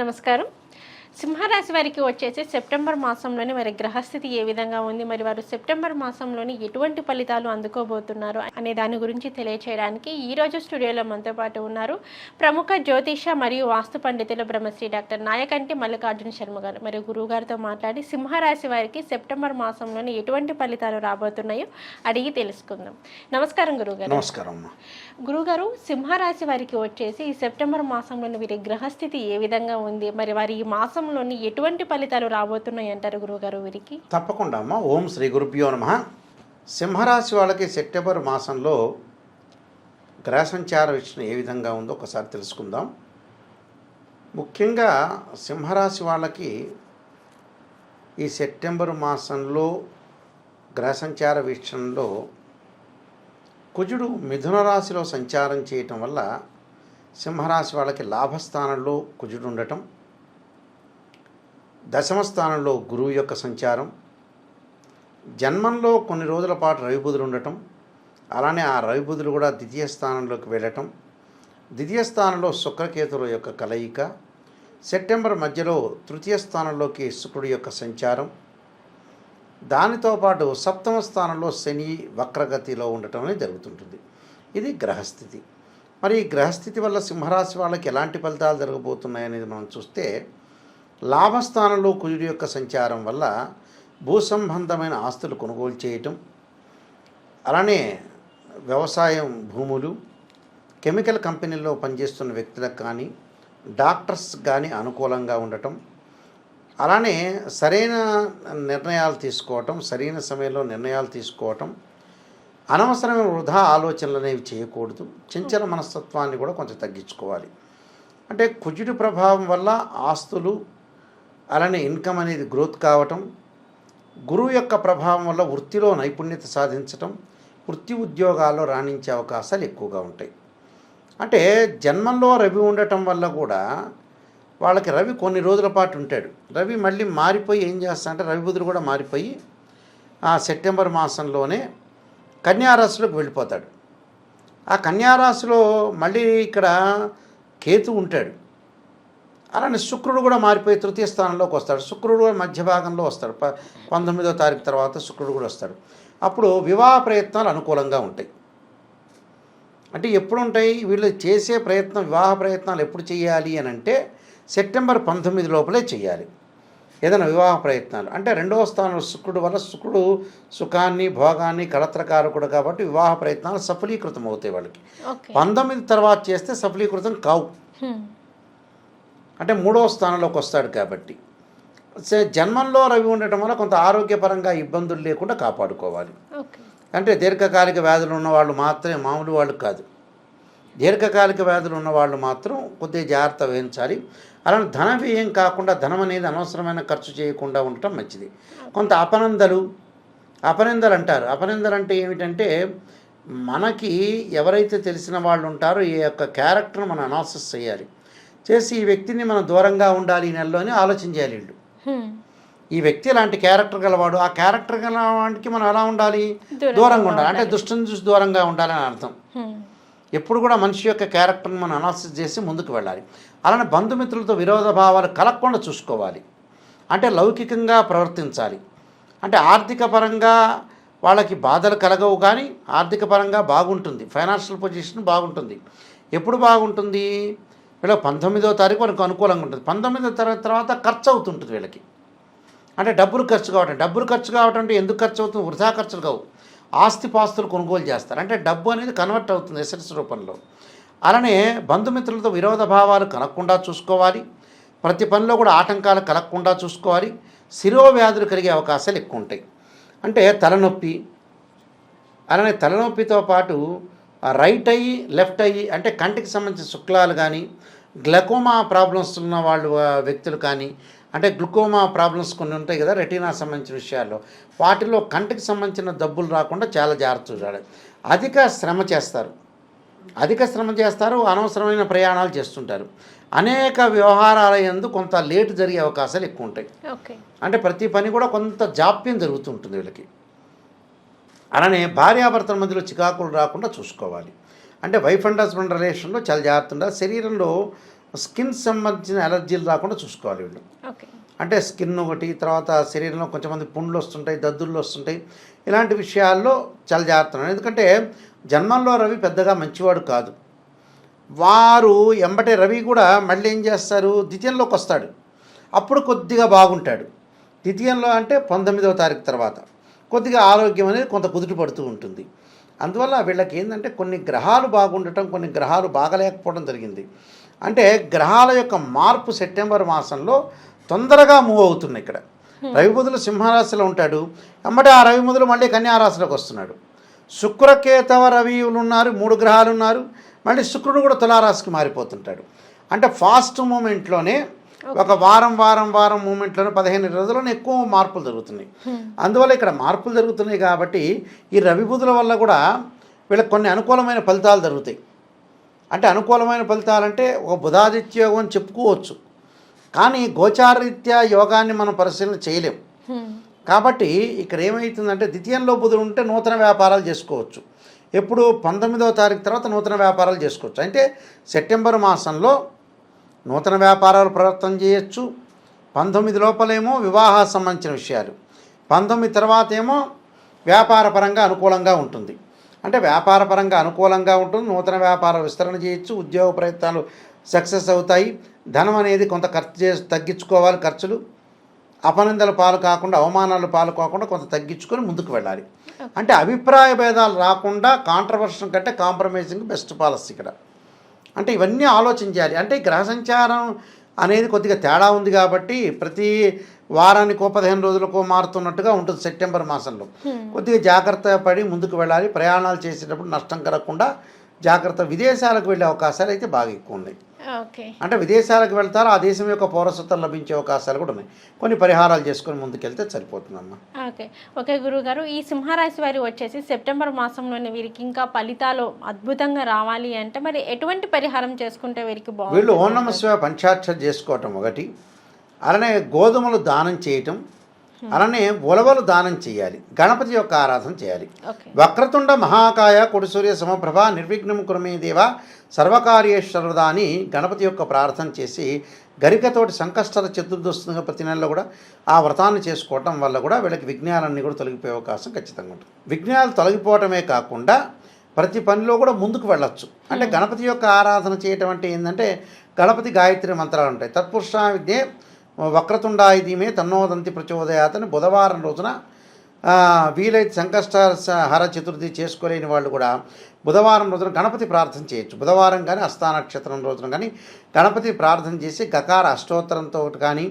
నమస్కారం. సింహరాశి వారికి వచ్చేసి సెప్టెంబర్ మాసంలోని వారి గ్రహస్థితి ఏ విధంగా ఉంది, మరి వారు సెప్టెంబర్ మాసంలోని ఎటువంటి ఫలితాలు అందుకోబోతున్నారు అనే దాని గురించి తెలియచేయడానికి ఈరోజు స్టూడియోలో మనతో పాటు ఉన్నారు ప్రముఖ జ్యోతిష మరియు వాస్తు పండితులు బ్రహ్మశ్రీ డాక్టర్ నాయకంటి మల్లికార్జున శర్మ గారు. మరియు గురువు గారితో మాట్లాడి సింహరాశి వారికి సెప్టెంబర్ మాసంలోని ఎటువంటి ఫలితాలు రాబోతున్నాయో అడిగి తెలుసుకుందాం. నమస్కారం గురువుగారు. నమస్కారం. గురుగారు, సింహరాశి వారికి వచ్చేసి ఈ సెప్టెంబర్ మాసంలోని వీరి గ్రహస్థితి ఏ విధంగా ఉంది, మరి వారి ఈ మాసంలోని ఎటువంటి ఫలితాలు రాబోతున్నాయి అంటారు గురువుగారు వీరికి? తప్పకుండా అమ్మ. ఓం శ్రీ గురుభ్యో నమః. సింహరాశి వాళ్ళకి సెప్టెంబర్ మాసంలో గ్రహ సంచార విషయం ఏ విధంగా ఉందో ఒకసారి తెలుసుకుందాం. ముఖ్యంగా సింహరాశి వాళ్ళకి ఈ సెప్టెంబర్ మాసంలో గ్రహ సంచార విషయంలో కుజుడు మిథున రాశిలో సంచారం చేయటం వల్ల సింహరాశి వాళ్ళకి లాభస్థానంలో కుజుడు ఉండటం, దశమ స్థానంలో గురువు యొక్క సంచారం, జన్మంలో కొన్ని రోజుల పాటు రవిబుధులు ఉండటం, అలానే ఆ రవిబుధులు కూడా ద్వితీయ స్థానంలోకి వెళ్ళటం, ద్వితీయ స్థానంలో శుక్రకేతుల యొక్క కలయిక, సెప్టెంబర్ మధ్యలో తృతీయ స్థానంలోకి శుక్రుడి యొక్క సంచారం, దానితో పాటు సప్తమ స్థానంలో శని వక్రగతిలో ఉండటం అనేది జరుగుతుంటుంది. ఇది గ్రహస్థితి. మరి ఈ గ్రహస్థితి వల్ల సింహరాశి వాళ్ళకి ఎలాంటి ఫలితాలు జరగబోతున్నాయనేది మనం చూస్తే, లాభస్థానంలో కుజుడి యొక్క సంచారం వల్ల భూసంబంధమైన ఆస్తులు కొనుగోలు చేయటం, అలానే వ్యవసాయం భూములు, కెమికల్ కంపెనీల్లో పనిచేస్తున్న వ్యక్తులకు కానీ డాక్టర్స్ కానీ అనుకూలంగా ఉండటం, అలానే సరైన నిర్ణయాలు తీసుకోవటం, సరైన సమయంలో నిర్ణయాలు తీసుకోవటం, అనవసరమైన వృధా ఆలోచనలు అనేవి చేయకూడదు, చంచల మనస్తత్వాన్ని కూడా కొంచెం తగ్గించుకోవాలి. అంటే కుజుడి ప్రభావం వల్ల ఆస్తులు, అలానే ఇన్కమ్ అనేది గ్రోత్ కావటం, గురువు యొక్క ప్రభావం వల్ల వృత్తిలో నైపుణ్యత సాధించటం, వృత్తి ఉద్యోగాల్లో రాణించే అవకాశాలు ఎక్కువగా ఉంటాయి. అంటే జన్మంలో రవి ఉండటం వల్ల కూడా వాళ్ళకి రవి కొన్ని రోజుల పాటు ఉంటాడు. రవి మళ్ళీ మారిపోయి ఏం చేస్తాడంటే రవి బుధుడు కూడా మారిపోయి ఆ సెప్టెంబర్ మాసంలోనే కన్యారాశిలోకి వెళ్ళిపోతాడు. ఆ కన్యారాశిలో మళ్ళీ ఇక్కడ కేతు ఉంటాడు. అలానే శుక్రుడు కూడా మారిపోయి తృతీయ స్థానంలోకి వస్తాడు. శుక్రుడు కూడా మధ్య భాగంలో వస్తాడు. 19వ తారీఖు తర్వాత శుక్రుడు కూడా వస్తాడు. అప్పుడు వివాహ ప్రయత్నాలు అనుకూలంగా ఉంటాయి. అంటే ఎప్పుడు ఉంటాయి వీళ్ళు చేసే ప్రయత్నం, వివాహ ప్రయత్నాలు ఎప్పుడు చేయాలి అని అంటే సెప్టెంబర్ 19 లోపలే చేయాలి ఏదైనా వివాహ ప్రయత్నాలు. అంటే 2వ స్థానంలో శుక్రుడు వల్ల, శుక్రుడు సుఖాన్ని భోగాన్ని కళత్రకారకుడు కాబట్టి వివాహ ప్రయత్నాలు సఫలీకృతం అవుతాయి వాళ్ళకి. 19 తర్వాత చేస్తే సఫలీకృతం కావు. అంటే 3వ స్థానంలోకి వస్తాడు కాబట్టి జన్మంలో రవి ఉండటం వల్ల కొంత ఆరోగ్యపరంగా ఇబ్బందులు లేకుండా కాపాడుకోవాలి. అంటే దీర్ఘకాలిక వ్యాధులు ఉన్నవాళ్ళు మాత్రమే, మామూలు వాళ్ళు కాదు, దీర్ఘకాలిక వ్యాధులు ఉన్నవాళ్ళు మాత్రం కొద్దిగా జాగ్రత్త వహించాలి. అలానే ధన వ్యయం కాకుండా, ధనం అనేది అనవసరమైన ఖర్చు చేయకుండా ఉండటం మంచిది. కొంత అపనిందలు అంటారు. అపనిందలు అంటే ఏమిటంటే మనకి ఎవరైతే తెలిసిన వాళ్ళు ఉంటారో ఈ యొక్క క్యారెక్టర్ని మనం అనాలిసిస్ చేయాలి. చేసి ఈ వ్యక్తిని మనం దూరంగా ఉండాలి ఈ నెలలో అని ఆలోచన చేయాలి. వీళ్ళు ఈ వ్యక్తి ఇలాంటి క్యారెక్టర్ గలవాడు, ఆ క్యారెక్టర్ గల వాడికి మనం ఎలా ఉండాలి, దూరంగా ఉండాలి. అంటే దుష్టుని చూసి దూరంగా ఉండాలని అర్థం. ఎప్పుడు కూడా మనిషి యొక్క క్యారెక్టర్ని మనం అనాలిసిస్ చేసి ముందుకు వెళ్ళాలి. అలానే బంధుమిత్రులతో విరోధ భావాలు కలగకుండా చూసుకోవాలి. అంటే లౌకికంగా ప్రవర్తించాలి. అంటే ఆర్థిక పరంగా వాళ్ళకి బాధలు కలగవు, కానీ ఆర్థిక పరంగా బాగుంటుంది, ఫైనాన్షియల్ పొజిషన్ బాగుంటుంది. ఎప్పుడు బాగుంటుంది? వీళ్ళకి 19వ తారీఖు వాళ్ళకి అనుకూలంగా ఉంటుంది. 19వ తారీఖు తర్వాత ఖర్చు అవుతుంటుంది వీళ్ళకి. అంటే డబ్బులు ఖర్చు కావటం అంటే ఎందుకు ఖర్చు అవుతుంది? వృధా ఖర్చులు కావు, ఆస్తిపాస్తులు కొనుగోలు చేస్తారు. అంటే డబ్బు అనేది కన్వర్ట్ అవుతుంది ఎసెట్స్ రూపంలో. అలానే బంధుమిత్రులతో విరోధ భావాలు కలగకుండా చూసుకోవాలి. ప్రతి పనిలో కూడా ఆటంకాలు కలగకుండా చూసుకోవాలి. శిరోవ్యాధులు కలిగే అవకాశాలు ఎక్కువ ఉంటాయి. అంటే తలనొప్పి, అలానే తలనొప్పితో పాటు రైట్ ఐ, లెఫ్ట్ ఐ, అంటే కంటికి సంబంధించిన శుక్లాలు కానీ, గ్లకోమా ప్రాబ్లమ్స్ ఉన్న వాళ్ళు వ్యక్తులు కానీ, అంటే గ్లూకోమా ప్రాబ్లమ్స్ కొన్ని ఉంటాయి కదా రెటీనా సంబంధించిన విషయాల్లో, వాటిలో కంటికి సంబంధించిన జబ్బులు రాకుండా చాలా జాగ్రత్త చూడాలి. అధిక శ్రమ చేస్తారు, అనవసరమైన ప్రయాణాలు చేస్తుంటారు. అనేక వ్యవహారాల యందు కొంత లేటు జరిగే అవకాశాలు ఎక్కువ ఉంటాయి. అంటే ప్రతి పని కూడా కొంత జాప్యం జరుగుతుంటుంది వీళ్ళకి. అలానే భార్యాభర్తల మధ్యలో చికాకులు రాకుండా చూసుకోవాలి. అంటే వైఫ్ అండ్ హస్బెండ్ రిలేషన్లో చాలా జాగ్రత్త ఉండాలి. శరీరంలో స్కిన్ సంబంధించిన ఎలర్జీలు రాకుండా చూసుకోవాలి వీళ్ళు. ఓకే. అంటే స్కిన్ ఒకటి, తర్వాత శరీరంలో కొంచెంమంది పుండ్లు వస్తుంటాయి, దద్దుర్లు వస్తుంటాయి. ఇలాంటి విషయాల్లో చాలా జాగ్రత్త. ఎందుకంటే జన్మంలో రవి పెద్దగా మంచివాడు కాదు. వారు ఎంబటే రవి కూడా మళ్ళీ ఏం చేస్తారు, ద్వితీయంలోకి వస్తాడు. అప్పుడు కొద్దిగా బాగుంటాడు. ద్వితీయంలో అంటే 19వ తారీఖు తర్వాత కొద్దిగా ఆరోగ్యం అనేది కొంత కుదుట పడుతూ ఉంటుంది. అందువల్ల వీళ్ళకి ఏంటంటే కొన్ని గ్రహాలు బాగుండటం, కొన్ని గ్రహాలు బాగలేకపోవడం జరిగింది. అంటే గ్రహాల యొక్క మార్పు సెప్టెంబర్ మాసంలో తొందరగా మూవ్ అవుతున్నాయి. ఇక్కడ రవి బుధులు సింహరాశిలో ఉంటాడు, అమ్మటే ఆ రవి బుధులు మళ్ళీ కన్యారాశిలోకి వస్తున్నాడు. శుక్రకేతవ రవియులు ఉన్నారు, 3 గ్రహాలు ఉన్నారు. మళ్ళీ శుక్రుడు కూడా తులారాశికి మారిపోతుంటాడు. అంటే ఫాస్ట్ మూమెంట్లోనే ఒక వారం మూమెంట్లోనే 15 రోజుల్లోనే ఎక్కువ మార్పులు జరుగుతున్నాయి. అందువల్ల ఇక్కడ మార్పులు జరుగుతున్నాయి కాబట్టి ఈ రవి బుధుల వల్ల కూడా వీళ్ళకి కొన్ని అనుకూలమైన ఫలితాలు జరుగుతాయి. అంటే అనుకూలమైన ఫలితాలంటే ఒక బుధాదిత్య యోగం అని చెప్పుకోవచ్చు, కానీ గోచారరీత్యా యోగాన్ని మనం పరిశీలన చేయలేం. కాబట్టి ఇక్కడ ఏమవుతుందంటే ద్వితీయంలో బుధుడు ఉంటే నూతన వ్యాపారాలు చేసుకోవచ్చు. ఎప్పుడు 19వ తారీఖు తర్వాత నూతన వ్యాపారాలు చేసుకోవచ్చు. అంటే సెప్టెంబర్ మాసంలో నూతన వ్యాపారాలు ప్రవర్తన చేయొచ్చు. 19 లోపలేమో వివాహ సంబంధించిన విషయాలు, 19 తర్వాత ఏమో వ్యాపారపరంగా అనుకూలంగా ఉంటుంది. అంటే వ్యాపారపరంగా అనుకూలంగా ఉంటుంది, నూతన వ్యాపార విస్తరణ చేయొచ్చు, ఉద్యోగ ప్రయత్నాలు సక్సెస్ అవుతాయి. ధనం అనేది కొంత తగ్గించుకోవాలి, ఖర్చులు అపనిందల పాలు కాకుండా, అవమానాల పాలు కాకుండా కొంత తగ్గించుకొని ముందుకు వెళ్ళాలి. అంటే అభిప్రాయ భేదాలు రాకుండా కాంట్రవర్షన్ కంటే కాంప్రమైజింగ్ బెస్ట్ పాలసీ ఇక్కడ. అంటే ఇవన్నీ ఆలోచించాలి. అంటే గ్రహ సంచారం అనేది కొద్దిగా తేడా ఉంది కాబట్టి ప్రతి వారానికో 15 రోజులకో మారుతున్నట్టుగా ఉంటుంది. సెప్టెంబర్ మాసంలో కొద్దిగా జాగ్రత్త పడి ముందుకు వెళ్ళాలి. ప్రయాణాలు చేసేటప్పుడు నష్టం కలగకుండా జాగ్రత్త. విదేశాలకు వెళ్ళే అవకాశాలు అయితే బాగా ఎక్కువ ఉన్నాయి. ఓకే. అంటే విదేశాలకు వెళ్తారో ఆ దేశం యొక్క పౌరసత్వం లభించే అవకాశాలు కూడా ఉన్నాయి. కొన్ని పరిహారాలు చేసుకొని ముందుకెళ్తే సరిపోతుందమ్మా. ఓకే గురువుగారు, ఈ సింహరాశి వారి వచ్చేసి సెప్టెంబర్ మాసంలోనే వీరికి ఇంకా ఫలితాలు అద్భుతంగా రావాలి అంటే మరి ఎటువంటి పరిహారం చేసుకుంటే వీరికి బాగుంటుంది? వీళ్ళు ఓం నమః శివాయ పంచాక్షర చేసుకోవటం ఒకటి, అలానే గోధుమలు దానం చేయటం, అలానే ఉలవలు దానం చేయాలి, గణపతి యొక్క ఆరాధన చేయాలి. వక్రతుండ మహాకాయ కొడిసూర్య సమప్రభ నిర్విఘ్నం కురుమే దేవ సర్వకార్యేశ్వరుదా అని గణపతి యొక్క ప్రార్థన చేసి గరికతోటి సంకష్టాల చతుర్థి వస్తుంది ప్రతి నెలలో కూడా ఆ వ్రతాన్ని చేసుకోవటం వల్ల కూడా వీళ్ళకి విఘ్నాలన్నీ కూడా తొలగిపోయే అవకాశం ఖచ్చితంగా ఉంటుంది. విఘ్నాలు తొలగిపోవటమే కాకుండా ప్రతి పనిలో కూడా ముందుకు వెళ్ళొచ్చు. అంటే గణపతి యొక్క ఆరాధన చేయటం అంటే ఏంటంటే గణపతి గాయత్రి మంత్రాలు ఉంటాయి. తత్పురుషా విద్యే వక్రతుండాయ ధీమే తన్నోదంతి ప్రచోదయాతని బుధవారం రోజున వీలైతే సంకష్టహర చతుర్థి చేసుకోలేని వాళ్ళు కూడా బుధవారం రోజున గణపతి ప్రార్థన చేయొచ్చు. బుధవారం కానీ హస్తా నక్షత్రం రోజున కానీ గణపతి ప్రార్థన చేసి గకార అష్టోత్తరంతో కానీ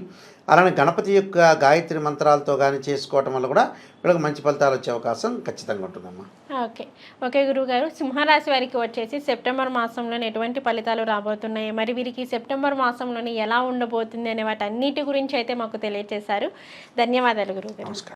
అలానే గణపతి యొక్క గాయత్రి మంత్రాలతో కానీ చేసుకోవటం వల్ల కూడా వీళ్ళకి మంచి ఫలితాలు వచ్చే అవకాశం ఖచ్చితంగా ఉంటుందమ్మా. ఓకే గురువుగారు, సింహరాశి వారికి వచ్చేసి సెప్టెంబర్ మాసంలోనే ఎటువంటి ఫలితాలు రాబోతున్నాయి, మరి వీరికి సెప్టెంబర్ మాసంలోనే ఎలా ఉండబోతుంది అనే వాటన్నిటి గురించి అయితే మాకు తెలియజేశారు. ధన్యవాదాలు గురువుగారు. నమస్కారం.